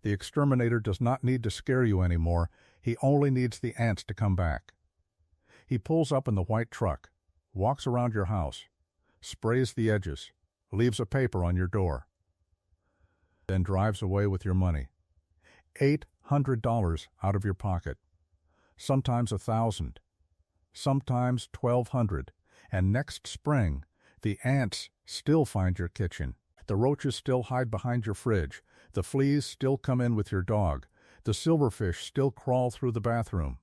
The exterminator does not need to scare you anymore. He only needs the ants to come back. He pulls up in the white truck, walks around your house, sprays the edges, leaves a paper on your door, then drives away with your money. $800 out of your pocket, sometimes $1,000, sometimes $1,200, and next spring, the ants still find your kitchen. The roaches still hide behind your fridge. The fleas still come in with your dog. The silverfish still crawl through the bathroom.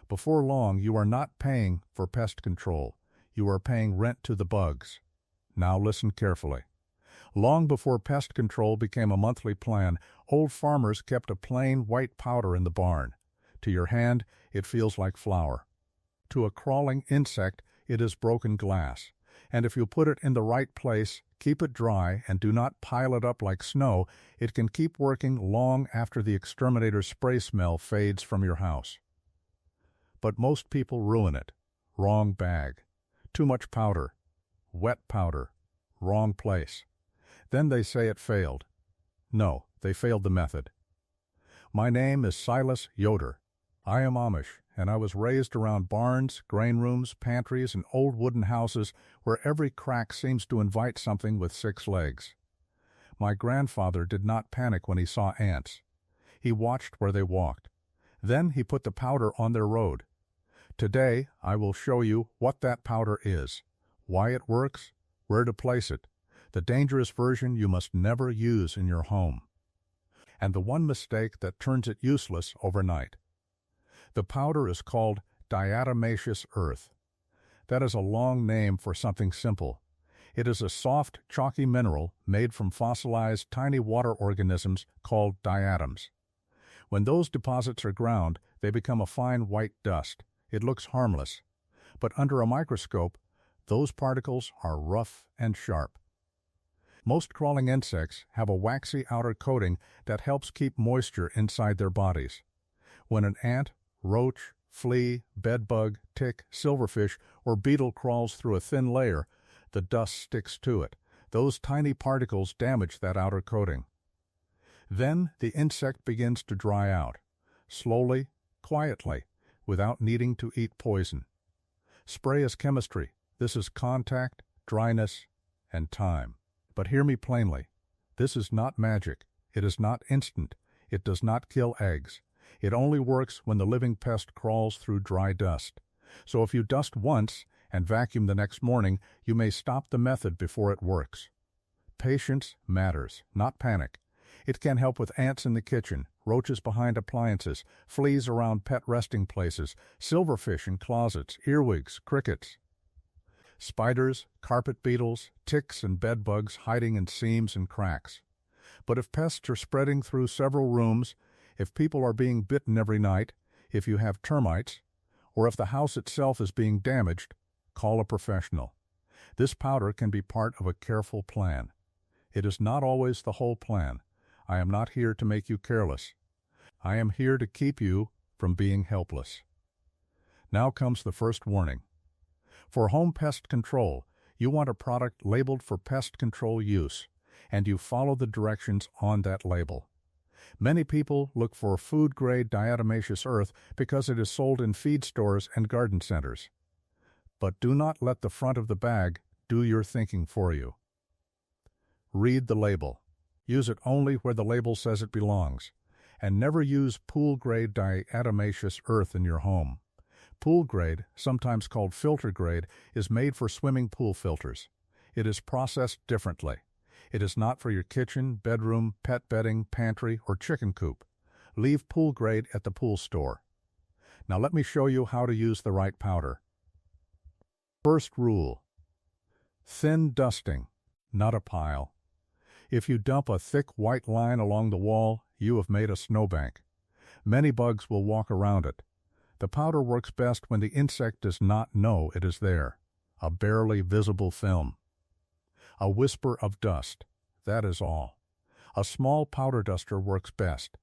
Before long, you are not paying for pest control. You are paying rent to the bugs. Now listen carefully. Long before pest control became a monthly plan, old farmers kept a plain white powder in the barn. To your hand, it feels like flour. To a crawling insect, it is broken glass. And if you put it in the right place, keep it dry, and do not pile it up like snow, it can keep working long after the exterminator's spray smell fades from your house. But most people ruin it. Wrong bag. Too much powder. Wet powder. Wrong place. Then they say it failed. No, they failed the method. My name is Silas Yoder. I am Amish, and I was raised around barns, grain rooms, pantries, and old wooden houses where every crack seems to invite something with 6 legs. My grandfather did not panic when he saw ants. He watched where they walked. Then he put the powder on their road. Today, I will show you what that powder is, why it works, where to place it, the dangerous version you must never use in your home, and the one mistake that turns it useless overnight. The powder is called diatomaceous earth. That is a long name for something simple. It is a soft, chalky mineral made from fossilized tiny water organisms called diatoms. When those deposits are ground, they become a fine white dust. It looks harmless, but under a microscope, those particles are rough and sharp. Most crawling insects have a waxy outer coating that helps keep moisture inside their bodies. When an ant, roach, flea, bedbug, tick, silverfish, or beetle crawls through a thin layer, the dust sticks to it. Those tiny particles damage that outer coating. Then the insect begins to dry out, slowly, quietly, without needing to eat poison. Spray is chemistry. This is contact, dryness, and time. But hear me plainly. This is not magic. It is not instant. It does not kill eggs. It only works when the living pest crawls through dry dust. So if you dust once and vacuum the next morning, you may stop the method before it works. Patience matters, not panic. It can help with ants in the kitchen, roaches behind appliances, fleas around pet resting places, silverfish in closets, earwigs, crickets, spiders, carpet beetles, ticks, and bedbugs hiding in seams and cracks. But if pests are spreading through several rooms, if people are being bitten every night, if you have termites, or if the house itself is being damaged, call a professional. This powder can be part of a careful plan. It is not always the whole plan. I am not here to make you careless. I am here to keep you from being helpless. Now comes the first warning. For home pest control, you want a product labeled for pest control use, and you follow the directions on that label. Many people look for food-grade diatomaceous earth because it is sold in feed stores and garden centers. But do not let the front of the bag do your thinking for you. Read the label. Use it only where the label says it belongs, and never use pool-grade diatomaceous earth in your home. Pool grade, sometimes called filter grade, is made for swimming pool filters. It is processed differently. It is not for your kitchen, bedroom, pet bedding, pantry, or chicken coop. Leave pool grade at the pool store. Now let me show you how to use the right powder. First rule: thin dusting, not a pile. If you dump a thick white line along the wall, you have made a snowbank. Many bugs will walk around it. The powder works best when the insect does not know it is there. A barely visible film. A whisper of dust. That is all. A small powder duster works best.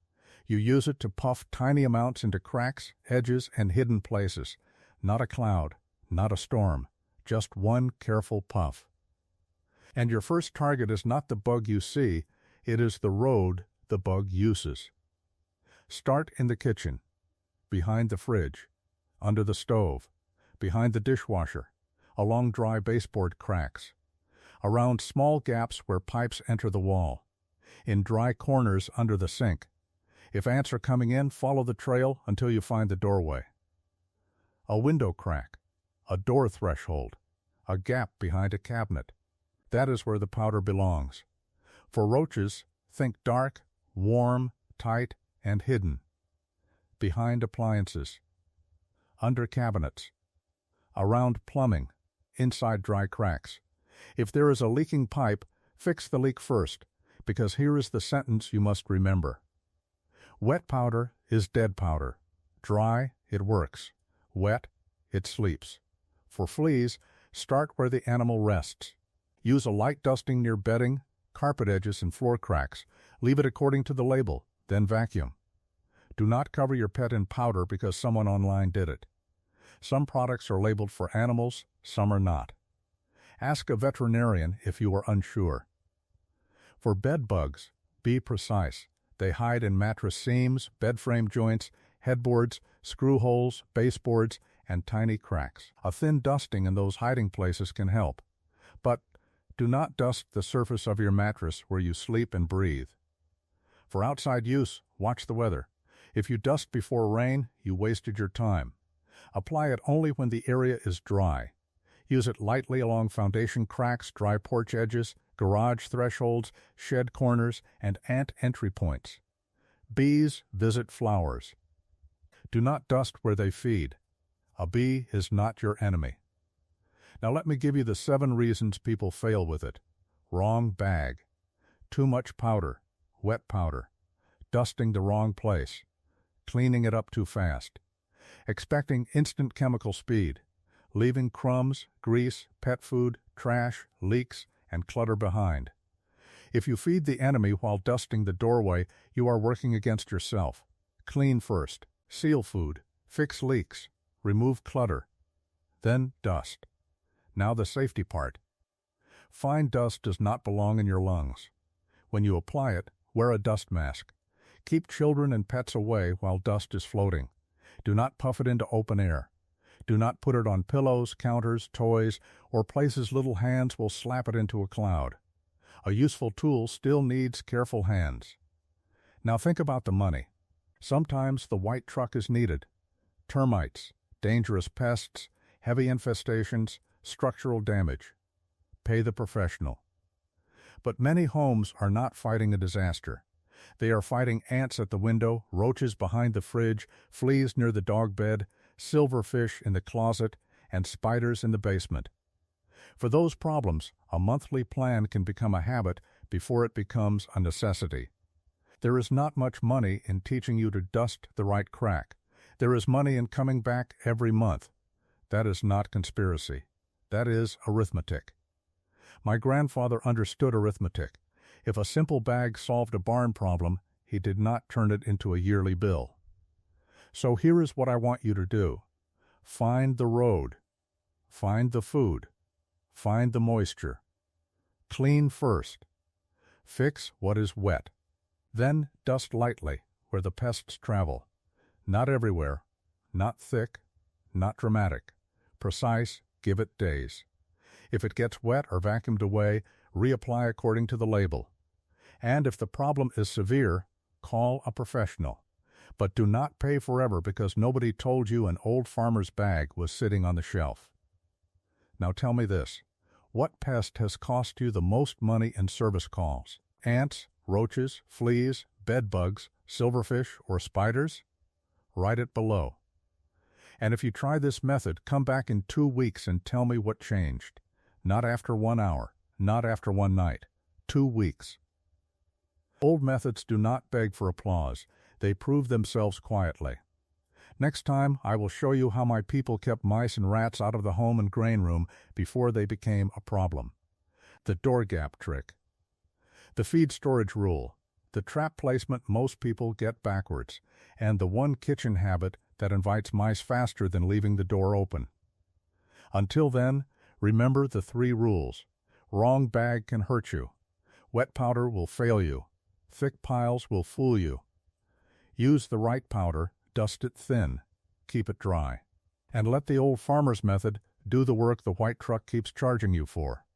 You use it to puff tiny amounts into cracks, edges, and hidden places. Not a cloud, not a storm, just one careful puff. And your first target is not the bug you see, it is the road the bug uses. Start in the kitchen, behind the fridge, under the stove, behind the dishwasher, along dry baseboard cracks, around small gaps where pipes enter the wall, in dry corners under the sink. If ants are coming in, follow the trail until you find the doorway. A window crack, a door threshold, a gap behind a cabinet. That is where the powder belongs. For roaches, think dark, warm, tight, and hidden. Behind appliances, under cabinets, around plumbing, inside dry cracks. If there is a leaking pipe, fix the leak first, because here is the sentence you must remember. Wet powder is dead powder. Dry, it works. Wet, it sleeps. For fleas, start where the animal rests. Use a light dusting near bedding, carpet edges, and floor cracks. Leave it according to the label, then vacuum. Do not cover your pet in powder because someone online did it. Some products are labeled for animals, some are not. Ask a veterinarian if you are unsure. For bed bugs, be precise. They hide in mattress seams, bed frame joints, headboards, screw holes, baseboards, and tiny cracks. A thin dusting in those hiding places can help. But do not dust the surface of your mattress where you sleep and breathe. For outside use, watch the weather. If you dust before rain, you wasted your time. Apply it only when the area is dry. Use it lightly along foundation cracks, dry porch edges, garage thresholds, shed corners, and ant entry points. Bees visit flowers. Do not dust where they feed. A bee is not your enemy. Now let me give you the 7 reasons people fail with it. Wrong bag. Too much powder, wet powder. Dusting the wrong place. Cleaning it up too fast. Expecting instant chemical speed. Leaving crumbs, grease, pet food, trash, leaks, and clutter behind. If you feed the enemy while dusting the doorway, you are working against yourself. Clean first. Seal food. Fix leaks. Remove clutter. Then dust. Now the safety part. Fine dust does not belong in your lungs. When you apply it, wear a dust mask. Keep children and pets away while dust is floating. Do not puff it into open air. Do not put it on pillows, counters, toys, or places little hands will slap it into a cloud. A useful tool still needs careful hands. Now think about the money. Sometimes the white truck is needed. Termites, dangerous pests, heavy infestations, structural damage. Pay the professional. But many homes are not fighting a disaster. They are fighting ants at the window, roaches behind the fridge, fleas near the dog bed, silverfish in the closet, and spiders in the basement. For those problems, a monthly plan can become a habit before it becomes a necessity. There is not much money in teaching you to dust the right crack. There is money in coming back every month. That is not conspiracy. That is arithmetic. My grandfather understood arithmetic. If a simple bag solved a barn problem, he did not turn it into a yearly bill. So here is what I want you to do. Find the road. Find the food. Find the moisture. Clean first. Fix what is wet. Then dust lightly where the pests travel. Not everywhere. Not thick. Not dramatic. Precise. Give it days. If it gets wet or vacuumed away, reapply according to the label. And if the problem is severe, call a professional. But do not pay forever because nobody told you an old farmer's bag was sitting on the shelf. Now tell me this. What pest has cost you the most money in service calls? Ants, roaches, fleas, bed bugs, silverfish, or spiders? Write it below. And if you try this method, come back in 2 weeks and tell me what changed. Not after 1 hour, not after 1 night. 2 weeks. Old methods do not beg for applause. They prove themselves quietly. Next time, I will show you how my people kept mice and rats out of the home and grain room before they became a problem. The door gap trick. The feed storage rule. The trap placement most people get backwards. And the one kitchen habit that invites mice faster than leaving the door open. Until then, remember the 3 rules. Wrong bag can hurt you. Wet powder will fail you. Thick piles will fool you. Use the right powder, dust it thin, keep it dry. And let the old farmer's method do the work the white truck keeps charging you for.